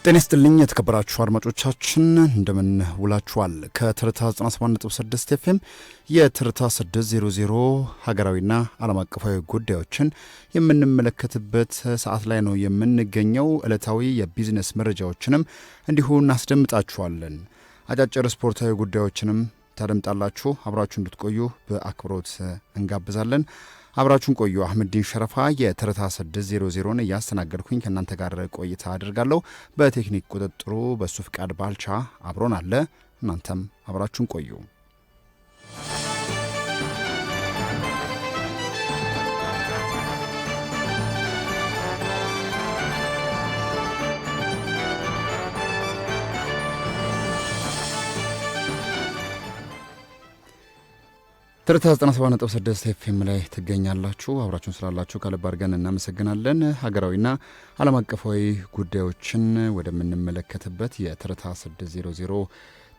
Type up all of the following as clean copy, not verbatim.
ጤና ይስጥልኝ የተከበራችሁ አድማጮቻችን እንደምን ውላችኋል። ከትርታ 97.6 ኤፍኤም የትርታ 600 ሀገራዊና ዓለም አቀፋዊ ጉዳዮችን የምንመለከትበት ሰዓት ላይ ነው የምንገኘው። ዕለታዊ የቢዝነስ መረጃዎችንም እንዲሁ እናስደምጣችኋለን። አጫጭር ስፖርታዊ ጉዳዮችንም ታደምጣላችሁ። አብራችሁ እንድትቆዩ በአክብሮት እንጋብዛለን። አብራችሁን ቆዩ። አህመዲን ሸረፋ የትርታ 600ን እያስተናገድኩኝ ከእናንተ ጋር ቆይታ አድርጋለሁ። በቴክኒክ ቁጥጥሩ በሱ ፍቃድ ባልቻ አብሮን አለ። እናንተም አብራችሁን ቆዩ። ትርታ 97.6 ኤፍኤም ላይ ትገኛላችሁ። አብራችሁን ስላላችሁ ከልብ አድርገን እናመሰግናለን። ሀገራዊና ዓለም አቀፋዊ ጉዳዮችን ወደምንመለከትበት የትርታ 600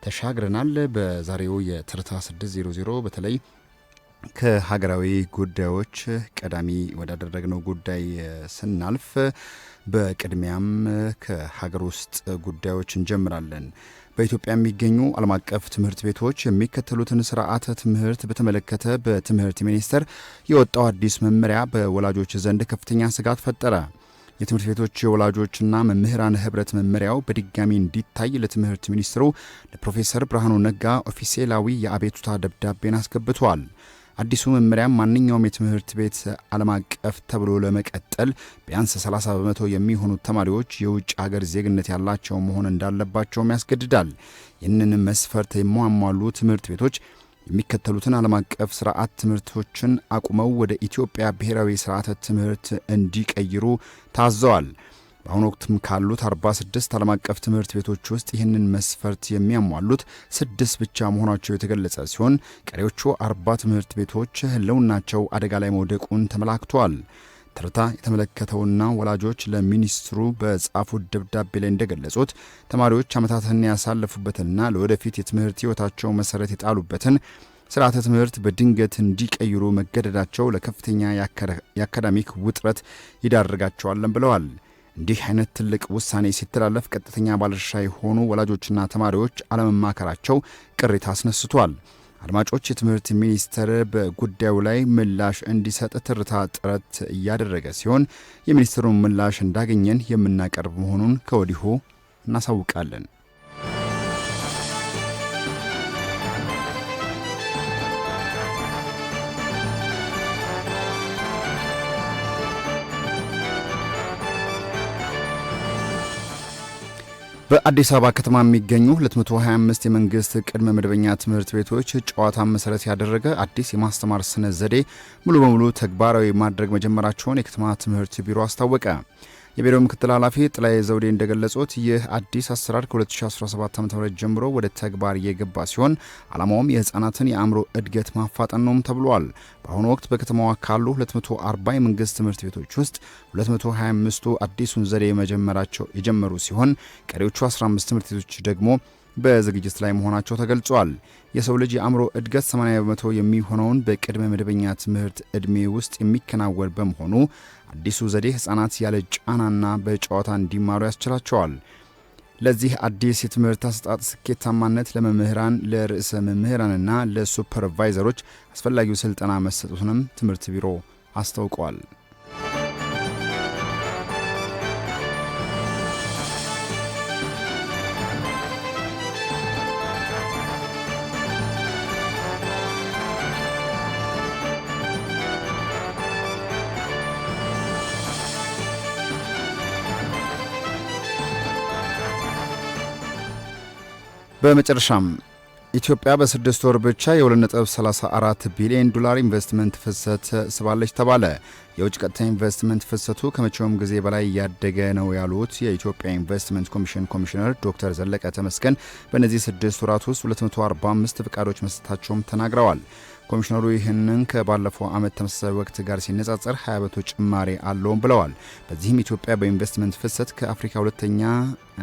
ተሻግረናል። በዛሬው የትርታ 600 በተለይ ከሀገራዊ ጉዳዮች ቀዳሚ ወዳደረግነው ጉዳይ ስናልፍ በቅድሚያም ከሀገር ውስጥ ጉዳዮች እንጀምራለን። በኢትዮጵያ የሚገኙ ዓለም አቀፍ ትምህርት ቤቶች የሚከተሉትን ስርዓተ ትምህርት በተመለከተ በትምህርት ሚኒስቴር የወጣው አዲስ መመሪያ በወላጆች ዘንድ ከፍተኛ ስጋት ፈጠረ። የትምህርት ቤቶች የወላጆችና መምህራን ህብረት መመሪያው በድጋሚ እንዲታይ ለትምህርት ሚኒስትሩ ለፕሮፌሰር ብርሃኑ ነጋ ኦፊሴላዊ የአቤቱታ ደብዳቤን አስገብቷል። አዲሱ መመሪያ ማንኛውም የትምህርት ቤት ዓለም አቀፍ ተብሎ ለመቀጠል ቢያንስ 30 በመቶ የሚሆኑት ተማሪዎች የውጭ ሀገር ዜግነት ያላቸው መሆን እንዳለባቸውም ያስገድዳል። ይህንን መስፈርት የሟሟሉ ትምህርት ቤቶች የሚከተሉትን ዓለም አቀፍ ስርዓት ትምህርቶችን አቁመው ወደ ኢትዮጵያ ብሔራዊ ስርዓተ ትምህርት እንዲቀይሩ ታዘዋል። በአሁኑ ወቅትም ካሉት 46 ዓለም አቀፍ ትምህርት ቤቶች ውስጥ ይህንን መስፈርት የሚያሟሉት 6 ብቻ መሆናቸው የተገለጸ ሲሆን ቀሪዎቹ 40 ትምህርት ቤቶች ህልውናቸው አደጋ ላይ መውደቁን ተመላክቷል። ትርታ የተመለከተውና ወላጆች ለሚኒስትሩ በጻፉት ደብዳቤ ላይ እንደገለጹት ተማሪዎች ዓመታትን ያሳለፉበትና ለወደፊት የትምህርት ህይወታቸው መሰረት የጣሉበትን ስርዓተ ትምህርት በድንገት እንዲቀይሩ መገደዳቸው ለከፍተኛ የአካዳሚክ ውጥረት ይዳርጋቸዋልን ብለዋል። እንዲህ አይነት ትልቅ ውሳኔ ሲተላለፍ ቀጥተኛ ባለድርሻ የሆኑ ወላጆችና ተማሪዎች አለመማከራቸው ቅሬታ አስነስቷል። አድማጮች፣ የትምህርት ሚኒስቴር በጉዳዩ ላይ ምላሽ እንዲሰጥ ትርታ ጥረት እያደረገ ሲሆን የሚኒስትሩን ምላሽ እንዳገኘን የምናቀርብ መሆኑን ከወዲሁ እናሳውቃለን። በአዲስ አበባ ከተማ የሚገኙ 225 የመንግስት ቅድመ መደበኛ ትምህርት ቤቶች ጨዋታን መሰረት ያደረገ አዲስ የማስተማር ስነ ዘዴ ሙሉ በሙሉ ተግባራዊ ማድረግ መጀመራቸውን የከተማ ትምህርት ቢሮ አስታወቀ። የቢሮው ምክትል ኃላፊ ጥላዬ ዘውዴ እንደገለጹት ይህ አዲስ አሰራር ከ2017 ዓ.ም ጀምሮ ወደ ተግባር የገባ ሲሆን ዓላማውም የህፃናትን የአእምሮ እድገት ማፋጠን ነውም ተብሏል። በአሁኑ ወቅት በከተማዋ ካሉ 240 የመንግስት ትምህርት ቤቶች ውስጥ 225ቱ አዲሱን ዘዴ የጀመሩ ሲሆን ቀሪዎቹ 15 ትምህርት ቤቶች ደግሞ በዝግጅት ላይ መሆናቸው ተገልጿል። የሰው ልጅ የአእምሮ እድገት 80 በመቶ የሚሆነውን በቅድመ መደበኛ ትምህርት ዕድሜ ውስጥ የሚከናወን በመሆኑ አዲሱ ዘዴ ህፃናት ያለ ጫናና በጨዋታ እንዲማሩ ያስችላቸዋል። ለዚህ አዲስ የትምህርት አሰጣጥ ስኬታማነት ለመምህራን፣ ለርዕሰ መምህራንና ለሱፐርቫይዘሮች አስፈላጊው ስልጠና መሰጠቱንም ትምህርት ቢሮ አስታውቋል። በመጨረሻም ኢትዮጵያ በ6 ወር ብቻ የ2.34 ቢሊዮን ዶላር ኢንቨስትመንት ፍሰት ስባለች ተባለ። የውጭ ቀጥታ ኢንቨስትመንት ፍሰቱ ከመቼውም ጊዜ በላይ እያደገ ነው ያሉት የኢትዮጵያ ኢንቨስትመንት ኮሚሽን ኮሚሽነር ዶክተር ዘለቀ ተመስገን በእነዚህ 6 ወራት ውስጥ 245 ፍቃዶች መስጠታቸውም ተናግረዋል። ኮሚሽነሩ ይህንን ከባለፈው ዓመት ተመሳሳይ ወቅት ጋር ሲነጻጸር 20 በመቶ ጭማሪ አለውም ብለዋል። በዚህም ኢትዮጵያ በኢንቨስትመንት ፍሰት ከአፍሪካ ሁለተኛ፣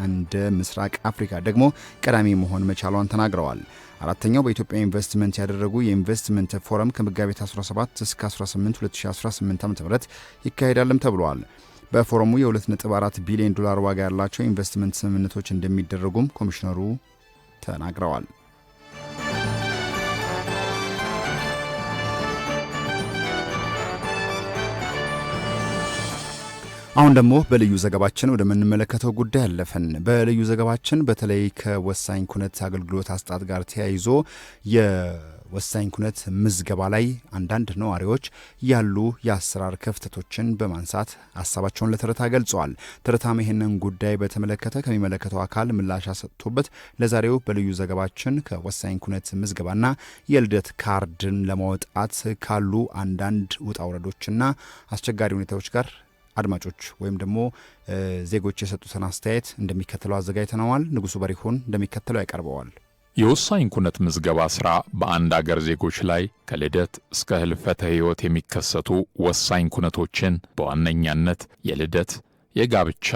እንደ ምስራቅ አፍሪካ ደግሞ ቀዳሚ መሆን መቻሏን ተናግረዋል። አራተኛው በኢትዮጵያ ኢንቨስትመንት ያደረጉ የኢንቨስትመንት ፎረም ከመጋቢት 17 እስከ 18 2018 ዓ.ም ይካሄዳልም ተብሏል። በፎረሙ የ2.4 ቢሊዮን ዶላር ዋጋ ያላቸው ኢንቨስትመንት ስምምነቶች እንደሚደረጉም ኮሚሽነሩ ተናግረዋል። አሁን ደግሞ በልዩ ዘገባችን ወደምንመለከተው ጉዳይ አለፈን። በልዩ ዘገባችን በተለይ ከወሳኝ ኩነት አገልግሎት አሰጣጥ ጋር ተያይዞ የወሳኝ ኩነት ምዝገባ ላይ አንዳንድ ነዋሪዎች ያሉ የአሰራር ክፍተቶችን በማንሳት ሀሳባቸውን ለትርታ ገልጸዋል። ትርታም ይህንን ጉዳይ በተመለከተ ከሚመለከተው አካል ምላሽ ሰጥቶበት ለዛሬው በልዩ ዘገባችን ከወሳኝ ኩነት ምዝገባና የልደት ካርድን ለማውጣት ካሉ አንዳንድ ውጣ ውረዶችና አስቸጋሪ ሁኔታዎች ጋር አድማጮች ወይም ደግሞ ዜጎች የሰጡትን አስተያየት እንደሚከተለው አዘጋጅተነዋል። ንጉሱ በሪሁን እንደሚከተለው ያቀርበዋል። የወሳኝ ኩነት ምዝገባ ሥራ በአንድ አገር ዜጎች ላይ ከልደት እስከ ህልፈተ ሕይወት የሚከሰቱ ወሳኝ ኩነቶችን በዋነኛነት የልደት፣ የጋብቻ፣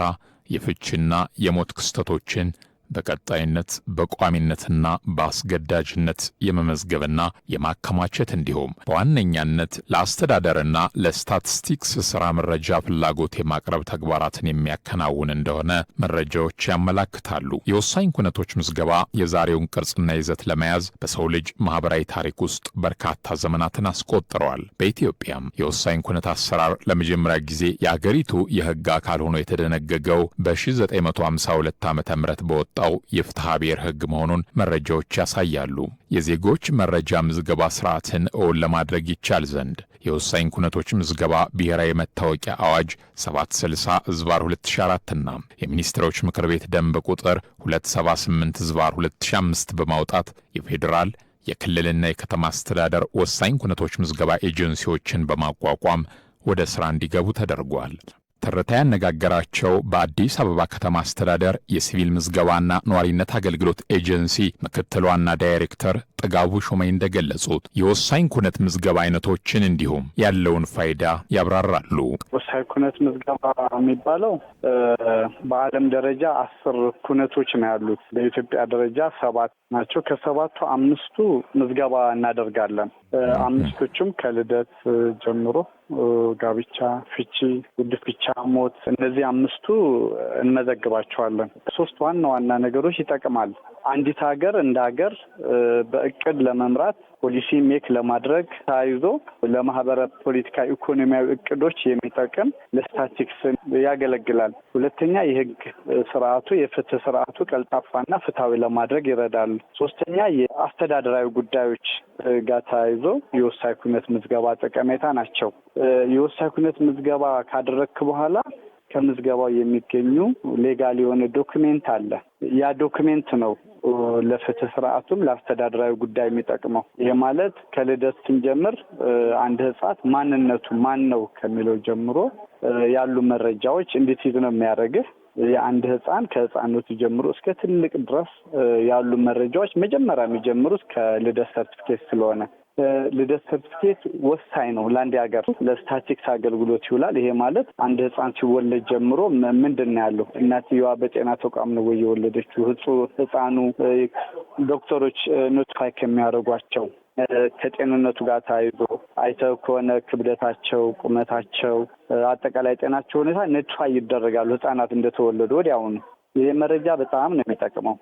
የፍቺና የሞት ክስተቶችን በቀጣይነት በቋሚነትና በአስገዳጅነት የመመዝገብና የማከማቸት እንዲሁም በዋነኛነት ለአስተዳደርና ለስታቲስቲክስ ሥራ መረጃ ፍላጎት የማቅረብ ተግባራትን የሚያከናውን እንደሆነ መረጃዎች ያመላክታሉ። የወሳኝ ኩነቶች ምዝገባ የዛሬውን ቅርጽና ይዘት ለመያዝ በሰው ልጅ ማኅበራዊ ታሪክ ውስጥ በርካታ ዘመናትን አስቆጥረዋል። በኢትዮጵያም የወሳኝ ኩነት አሰራር ለመጀመሪያ ጊዜ የአገሪቱ የሕግ አካል ሆኖ የተደነገገው በ1952 ዓ.ም በወጣ የፍትሐ ብሔር ሕግ መሆኑን መረጃዎች ያሳያሉ። የዜጎች መረጃ ምዝገባ ስርዓትን እውን ለማድረግ ይቻል ዘንድ የወሳኝ ኩነቶች ምዝገባ ብሔራዊ መታወቂያ አዋጅ 760/2004 እና የሚኒስትሮች ምክር ቤት ደንብ ቁጥር 278/2005 በማውጣት የፌዴራል የክልልና የከተማ አስተዳደር ወሳኝ ኩነቶች ምዝገባ ኤጀንሲዎችን በማቋቋም ወደ ሥራ እንዲገቡ ተደርጓል። ትርታ ያነጋገራቸው በአዲስ አበባ ከተማ አስተዳደር የሲቪል ምዝገባና ነዋሪነት አገልግሎት ኤጀንሲ ምክትል ዋና ዳይሬክተር ጥጋቡ ሹመይ እንደገለጹት የወሳኝ ኩነት ምዝገባ አይነቶችን እንዲሁም ያለውን ፋይዳ ያብራራሉ። ወሳኝ ኩነት ምዝገባ የሚባለው በዓለም ደረጃ 10 ኩነቶች ነው ያሉት። በኢትዮጵያ ደረጃ 7 ናቸው። ከ7ቱ 5ቱ ምዝገባ እናደርጋለን። 5ቶቹም ከልደት ጀምሮ ጋብቻ፣ ፍቺ፣ ጉድፍቻ፣ ሞት፣ እነዚህ 5ቱ እንመዘግባቸዋለን። 3 ዋና ዋና ነገሮች ይጠቅማል። አንዲት ሀገር እንደ ሀገር በእቅድ ለመምራት ፖሊሲ ሜክ ለማድረግ ተያይዞ ለማህበረ ፖለቲካ ኢኮኖሚያዊ እቅዶች የሚጠቅም ለስታቲክስ ያገለግላል። ሁለተኛ የህግ ስርዓቱ የፍትህ ስርዓቱ ቀልጣፋና ፍትሃዊ ለማድረግ ይረዳል። ሶስተኛ የአስተዳደራዊ ጉዳዮች ጋር ተያይዞ የወሳኝ ኩነት ምዝገባ ጠቀሜታ ናቸው። የወሳኝ ኩነት ምዝገባ ካደረግክ በኋላ ከምዝገባው የሚገኙ ሌጋል የሆነ ዶክሜንት አለ። ያ ዶክሜንት ነው ለፍትህ ስርዓቱም ለአስተዳደራዊ ጉዳይ የሚጠቅመው። ይሄ ማለት ከልደት ስንጀምር አንድ ህጻን ማንነቱ ማን ነው ከሚለው ጀምሮ ያሉ መረጃዎች እንድትይዝ ነው የሚያደርግህ። የአንድ ህጻን ከህጻንነቱ ጀምሮ እስከ ትልቅ ድረስ ያሉ መረጃዎች መጀመሪያ የሚጀምሩት ከልደት ሰርቲፊኬት ስለሆነ ልደት ሰርቲፊኬት ወሳኝ ነው ለአንድ ሀገር። ለስታቲክስ አገልግሎት ይውላል። ይሄ ማለት አንድ ህጻን ሲወለድ ጀምሮ ምንድን ነው ያለው? እናትየዋ በጤና ተቋም ነው ወይ የወለደችው? ህጻኑ ዶክተሮች ኖቲፋይ ከሚያደርጓቸው ከጤንነቱ ጋር ተያይዞ አይተው ከሆነ ክብደታቸው፣ ቁመታቸው፣ አጠቃላይ ጤናቸው ሁኔታ ኖቲፋይ ይደረጋሉ ህጻናት እንደተወለዱ ወዲያውኑ። ይሄ መረጃ በጣም ነው የሚጠቅመው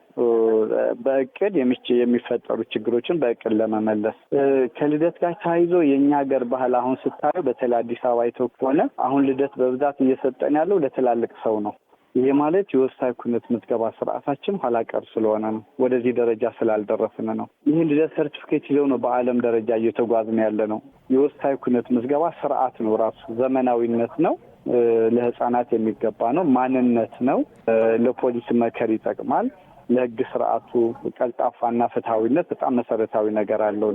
በእቅድ የሚፈጠሩ ችግሮችን በእቅድ ለመመለስ። ከልደት ጋር ተያይዞ የኛ ሀገር ባህል አሁን ስታዩ በተለይ አዲስ አበባ አይተው ከሆነ አሁን ልደት በብዛት እየሰጠን ያለው ለትላልቅ ሰው ነው። ይሄ ማለት የወሳኝ ኩነት ምዝገባ ስርዓታችን ኋላ ቀር ስለሆነ ነው። ወደዚህ ደረጃ ስላልደረስን ነው። ይህን ልደት ሰርቲፊኬት ይዘው ነው በዓለም ደረጃ እየተጓዝን ያለ ነው። የወሳኝ ኩነት ምዝገባ ስርዓት ነው፣ ራሱ ዘመናዊነት ነው። ለህፃናት የሚገባ ነው። ማንነት ነው። ለፖሊስ መከር ይጠቅማል። ለህግ ስርዓቱ ቀልጣፋና ፍትሃዊነት በጣም መሰረታዊ ነገር አለው።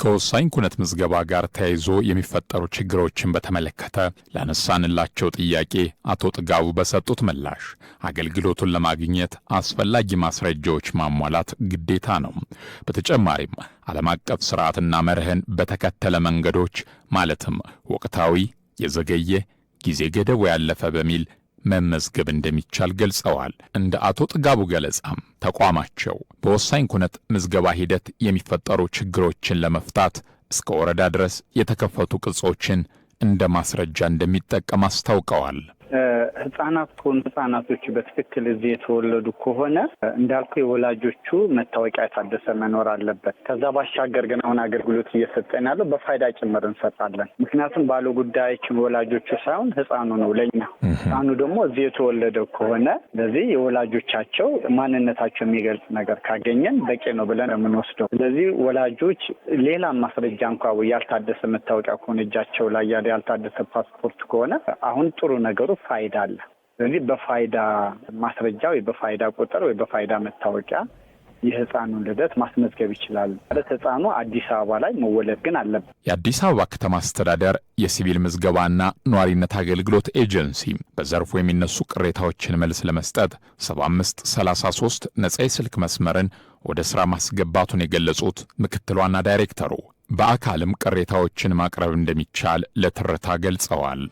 ከወሳኝ ኩነት ምዝገባ ጋር ተያይዞ የሚፈጠሩ ችግሮችን በተመለከተ ላነሳንላቸው ጥያቄ አቶ ጥጋቡ በሰጡት ምላሽ አገልግሎቱን ለማግኘት አስፈላጊ ማስረጃዎች ማሟላት ግዴታ ነው። በተጨማሪም ዓለም አቀፍ ስርዓትና መርህን በተከተለ መንገዶች ማለትም ወቅታዊ፣ የዘገየ፣ ጊዜ ገደቡ ያለፈ በሚል መመዝገብ እንደሚቻል ገልጸዋል። እንደ አቶ ጥጋቡ ገለጻም ተቋማቸው በወሳኝ ኩነት ምዝገባ ሂደት የሚፈጠሩ ችግሮችን ለመፍታት እስከ ወረዳ ድረስ የተከፈቱ ቅጾችን እንደ ማስረጃ እንደሚጠቀም አስታውቀዋል። ህጻናት ከሆኑ ህጻናቶቹ በትክክል እዚህ የተወለዱ ከሆነ እንዳልኩ የወላጆቹ መታወቂያ የታደሰ መኖር አለበት። ከዛ ባሻገር ግን አሁን አገልግሎት እየሰጠን ያለው በፋይዳ ጭምር እንሰጣለን። ምክንያቱም ባለ ጉዳዮችን ወላጆቹ ሳይሆን ህጻኑ ነው ለኛ። ህጻኑ ደግሞ እዚህ የተወለደው ከሆነ ስለዚህ የወላጆቻቸው ማንነታቸው የሚገልጽ ነገር ካገኘን በቂ ነው ብለን የምንወስደው። ስለዚህ ወላጆች ሌላ ማስረጃ እንኳን ያልታደሰ መታወቂያ ከሆነ እጃቸው ላይ ያልታደሰ ፓስፖርት ከሆነ አሁን ጥሩ ነገሩ ፋይዳ አለ። ስለዚህ በፋይዳ ማስረጃ ወይ በፋይዳ ቁጥር ወይ በፋይዳ መታወቂያ የህፃኑን ልደት ማስመዝገብ ይችላል። ማለት ህፃኑ አዲስ አበባ ላይ መወለድ ግን አለበት። የአዲስ አበባ ከተማ አስተዳደር የሲቪል ምዝገባና ነዋሪነት አገልግሎት ኤጀንሲ በዘርፉ የሚነሱ ቅሬታዎችን መልስ ለመስጠት 7533 ነጻ የስልክ መስመርን ወደ ሥራ ማስገባቱን የገለጹት ምክትል ዋና ዳይሬክተሩ በአካልም ቅሬታዎችን ማቅረብ እንደሚቻል ለትርታ ገልጸዋል።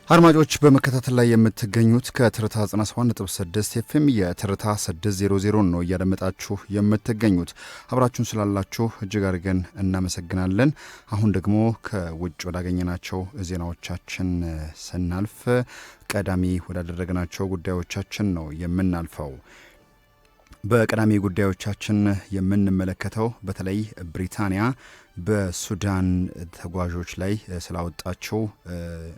አድማጮች በመከታተል ላይ የምትገኙት ከትርታ 97.6 ኤፍኤም የትርታ 600 ነው እያደመጣችሁ የምትገኙት። አብራችሁን ስላላችሁ እጅግ አድርገን እናመሰግናለን። አሁን ደግሞ ከውጭ ወዳገኘናቸው ዜናዎቻችን ስናልፍ ቀዳሚ ወዳደረግናቸው ጉዳዮቻችን ነው የምናልፈው። በቀዳሚ ጉዳዮቻችን የምንመለከተው በተለይ ብሪታንያ በሱዳን ተጓዦች ላይ ስላወጣቸው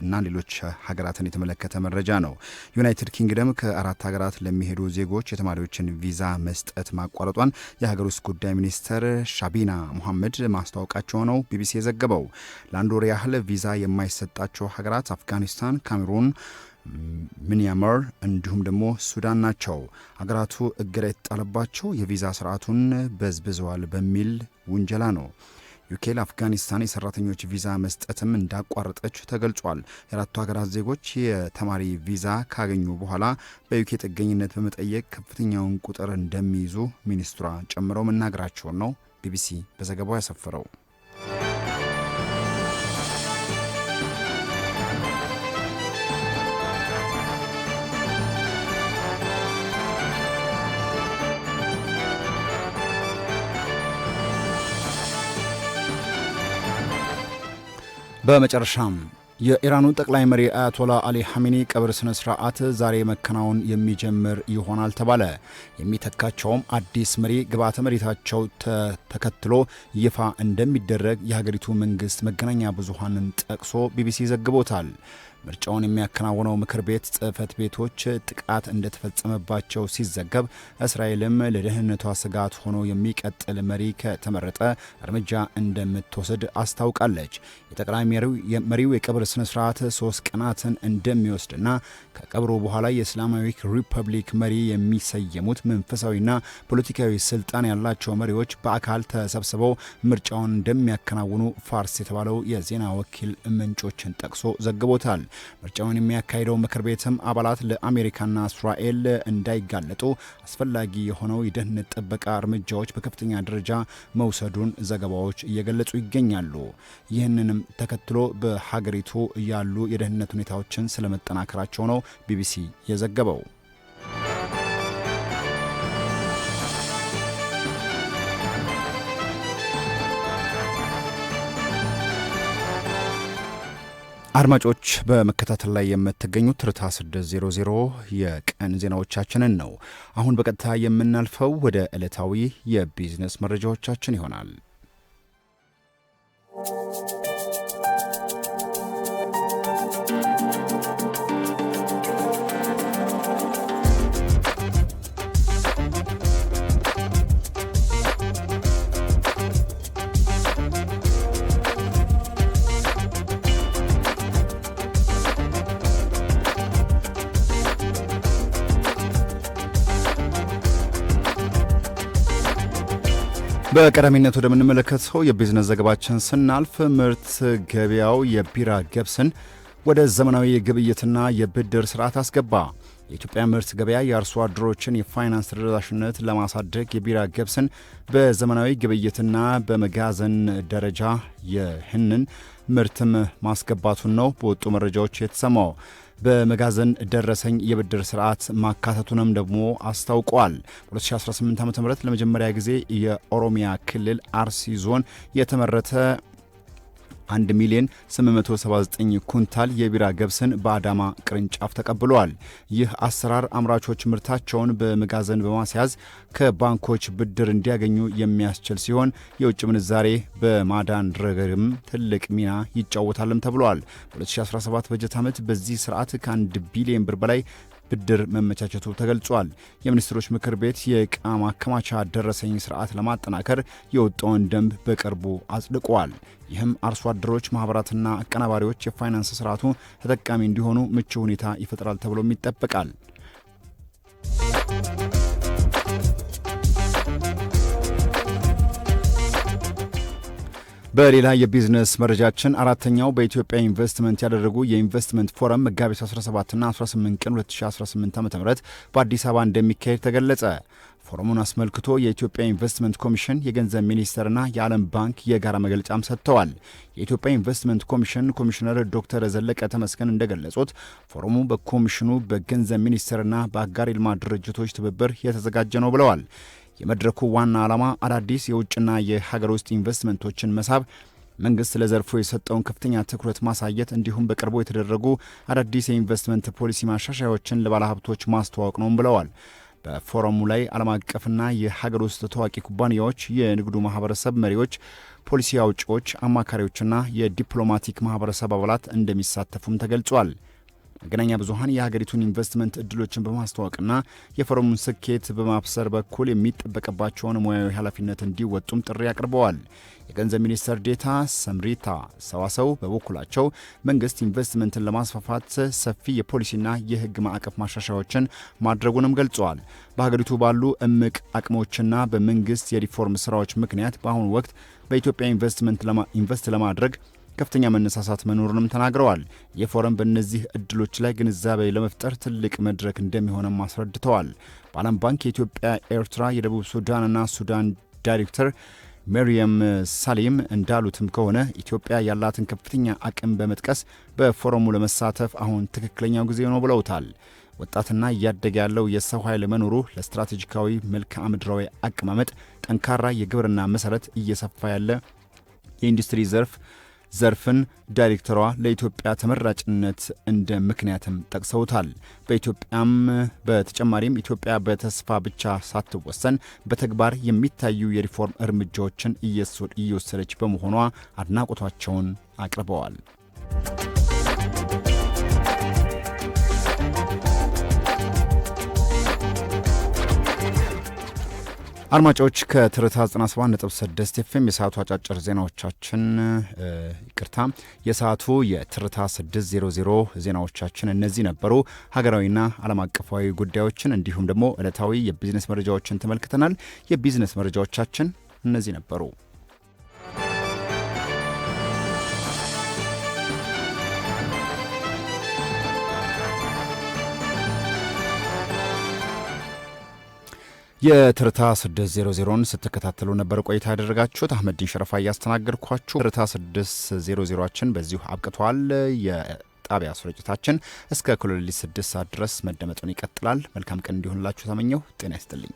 እና ሌሎች ሀገራትን የተመለከተ መረጃ ነው። ዩናይትድ ኪንግደም ከ4 ሀገራት ለሚሄዱ ዜጎች የተማሪዎችን ቪዛ መስጠት ማቋረጧን የሀገር ውስጥ ጉዳይ ሚኒስትር ሻቢና ሙሐመድ ማስታወቃቸው ነው ቢቢሲ የዘገበው። ለአንድ ወር ያህል ቪዛ የማይሰጣቸው ሀገራት አፍጋኒስታን፣ ካሜሩን፣ ሚያንማር እንዲሁም ደግሞ ሱዳን ናቸው። ሀገራቱ እገዳ የተጣለባቸው የቪዛ ስርዓቱን በዝብዘዋል በሚል ውንጀላ ነው። ዩኬ ለአፍጋኒስታን የሰራተኞች ቪዛ መስጠትም እንዳቋረጠች ተገልጿል። የአራቱ ሀገራት ዜጎች የተማሪ ቪዛ ካገኙ በኋላ በዩኬ ጥገኝነት በመጠየቅ ከፍተኛውን ቁጥር እንደሚይዙ ሚኒስትሯ ጨምረው መናገራቸውን ነው ቢቢሲ በዘገባው ያሰፈረው። በመጨረሻም የኢራኑ ጠቅላይ መሪ አያቶላ አሊ ሐሜኒ ቀብር ስነ ስርዓት ዛሬ መከናወን የሚጀምር ይሆናል ተባለ። የሚተካቸውም አዲስ መሪ ግብዓተ መሬታቸው ተከትሎ ይፋ እንደሚደረግ የሀገሪቱ መንግስት መገናኛ ብዙሃንን ጠቅሶ ቢቢሲ ዘግቦታል። ምርጫውን የሚያከናውነው ምክር ቤት ጽህፈት ቤቶች ጥቃት እንደተፈጸመባቸው ሲዘገብ እስራኤልም ለደህንነቷ ስጋት ሆኖ የሚቀጥል መሪ ከተመረጠ እርምጃ እንደምትወስድ አስታውቃለች። የጠቅላይ መሪው የቀብር ስነ ስርዓት 3 ቀናትን እንደሚወስድና ከቀብሩ በኋላ የእስላማዊ ሪፐብሊክ መሪ የሚሰየሙት መንፈሳዊና ፖለቲካዊ ስልጣን ያላቸው መሪዎች በአካል ተሰብስበው ምርጫውን እንደሚያከናውኑ ፋርስ የተባለው የዜና ወኪል ምንጮችን ጠቅሶ ዘግቦታል። ምርጫውን የሚያካሂደው ምክር ቤትም አባላት ለአሜሪካና እስራኤል እንዳይጋለጡ አስፈላጊ የሆነው የደህንነት ጥበቃ እርምጃዎች በከፍተኛ ደረጃ መውሰዱን ዘገባዎች እየገለጹ ይገኛሉ። ይህንንም ተከትሎ በሀገሪቱ ያሉ የደህንነት ሁኔታዎችን ስለመጠናከራቸው ነው ቢቢሲ የዘገበው። አድማጮች በመከታተል ላይ የምትገኙት ትርታ 600 የቀን ዜናዎቻችንን ነው። አሁን በቀጥታ የምናልፈው ወደ ዕለታዊ የቢዝነስ መረጃዎቻችን ይሆናል። በቀዳሚነት ወደምንመለከተው የቢዝነስ ዘገባችን ስናልፍ ምርት ገበያው የቢራ ገብስን ወደ ዘመናዊ የግብይትና የብድር ስርዓት አስገባ። የኢትዮጵያ ምርት ገበያ የአርሶ አደሮችን የፋይናንስ ተደራሽነት ለማሳደግ የቢራ ገብስን በዘመናዊ ግብይትና በመጋዘን ደረጃ ይህንን ምርትም ማስገባቱን ነው በወጡ መረጃዎች የተሰማው። በመጋዘን ደረሰኝ የብድር ስርዓት ማካተቱንም ደግሞ አስታውቋል። በ2018 ዓ.ም ለመጀመሪያ ጊዜ የኦሮሚያ ክልል አርሲ ዞን የተመረተ 1,879,000 ኩንታል የቢራ ገብስን በአዳማ ቅርንጫፍ ተቀብሏል። ይህ አሰራር አምራቾች ምርታቸውን በመጋዘን በማስያዝ ከባንኮች ብድር እንዲያገኙ የሚያስችል ሲሆን የውጭ ምንዛሬ በማዳን ረገድም ትልቅ ሚና ይጫወታልም ተብሏል። በ2017 በጀት ዓመት በዚህ ስርዓት ከ1 ቢሊዮን ብር በላይ ብድር መመቻቸቱ ተገልጿል። የሚኒስትሮች ምክር ቤት የዕቃ ማከማቻ ደረሰኝ ስርዓት ለማጠናከር የወጣውን ደንብ በቅርቡ አጽድቋል። ይህም አርሶ አደሮች፣ ማህበራትና አቀናባሪዎች የፋይናንስ ስርዓቱ ተጠቃሚ እንዲሆኑ ምቹ ሁኔታ ይፈጥራል ተብሎም ይጠበቃል። በሌላ የቢዝነስ መረጃችን አራተኛው በኢትዮጵያ ኢንቨስትመንት ያደረጉ የኢንቨስትመንት ፎረም መጋቢት 17ና 18 ቀን 2018 ዓ.ም በአዲስ አበባ እንደሚካሄድ ተገለጸ። ፎረሙን አስመልክቶ የኢትዮጵያ ኢንቨስትመንት ኮሚሽን፣ የገንዘብ ሚኒስቴርና የዓለም ባንክ የጋራ መግለጫም ሰጥተዋል። የኢትዮጵያ ኢንቨስትመንት ኮሚሽን ኮሚሽነር ዶክተር ዘለቀ ተመስገን እንደገለጹት ፎረሙ በኮሚሽኑ በገንዘብ ሚኒስቴርና በአጋር ልማት ድርጅቶች ትብብር የተዘጋጀ ነው ብለዋል። የመድረኩ ዋና ዓላማ አዳዲስ የውጭና የሀገር ውስጥ ኢንቨስትመንቶችን መሳብ፣ መንግስት ለዘርፉ የሰጠውን ከፍተኛ ትኩረት ማሳየት እንዲሁም በቅርቡ የተደረጉ አዳዲስ የኢንቨስትመንት ፖሊሲ ማሻሻያዎችን ለባለሀብቶች ማስተዋወቅ ነው ብለዋል። በፎረሙ ላይ ዓለም አቀፍና የሀገር ውስጥ ታዋቂ ኩባንያዎች፣ የንግዱ ማህበረሰብ መሪዎች፣ ፖሊሲ አውጪዎች፣ አማካሪዎችና የዲፕሎማቲክ ማህበረሰብ አባላት እንደሚሳተፉም ተገልጿል። መገናኛ ብዙሃን የሀገሪቱን ኢንቨስትመንት እድሎችን በማስተዋወቅና የፎረሙን ስኬት በማብሰር በኩል የሚጠበቅባቸውን ሙያዊ ኃላፊነት እንዲወጡም ጥሪ አቅርበዋል። የገንዘብ ሚኒስትር ዴኤታ ሰምሪታ ሰዋሰው በበኩላቸው መንግስት ኢንቨስትመንትን ለማስፋፋት ሰፊ የፖሊሲና የሕግ ማዕቀፍ ማሻሻያዎችን ማድረጉንም ገልጸዋል። በሀገሪቱ ባሉ እምቅ አቅሞችና በመንግስት የሪፎርም ስራዎች ምክንያት በአሁኑ ወቅት በኢትዮጵያ ኢንቨስት ለማድረግ ከፍተኛ መነሳሳት መኖሩንም ተናግረዋል። የፎረም በእነዚህ እድሎች ላይ ግንዛቤ ለመፍጠር ትልቅ መድረክ እንደሚሆንም አስረድተዋል። በዓለም ባንክ የኢትዮጵያ፣ ኤርትራ፣ የደቡብ ሱዳንና ሱዳን ዳይሬክተር ሜሪየም ሳሊም እንዳሉትም ከሆነ ኢትዮጵያ ያላትን ከፍተኛ አቅም በመጥቀስ በፎረሙ ለመሳተፍ አሁን ትክክለኛው ጊዜ ነው ብለውታል። ወጣትና እያደገ ያለው የሰው ኃይል መኖሩ ለስትራቴጂካዊ መልክዓ ምድራዊ አቀማመጥ፣ ጠንካራ የግብርና መሰረት፣ እየሰፋ ያለ የኢንዱስትሪ ዘርፍን ዳይሬክተሯ ለኢትዮጵያ ተመራጭነት እንደ ምክንያትም ጠቅሰውታል። በተጨማሪም ኢትዮጵያ በተስፋ ብቻ ሳትወሰን በተግባር የሚታዩ የሪፎርም እርምጃዎችን እየወሰደች በመሆኗ አድናቆታቸውን አቅርበዋል። አድማጮች ከትርታ 97.6 ኤፍኤም የሰዓቱ አጫጭር ዜናዎቻችን የሰዓቱ የትርታ 600 ዜናዎቻችን እነዚህ ነበሩ። ሀገራዊና ዓለም አቀፋዊ ጉዳዮችን እንዲሁም ደግሞ ዕለታዊ የቢዝነስ መረጃዎችን ተመልክተናል። የቢዝነስ መረጃዎቻችን እነዚህ ነበሩ። የትርታ 600ን ስትከታተሉ ነበር ቆይታ ያደረጋችሁት። አህመዲን ሸረፋ እያስተናገድኳችሁ። ትርታ 600ችን በዚሁ አብቅቷል። የጣቢያ ስርጭታችን እስከ እኩለ ሌሊት 6 ሰዓት ድረስ መደመጡን ይቀጥላል። መልካም ቀን እንዲሆንላችሁ ተመኘሁ። ጤና ይስጥልኝ።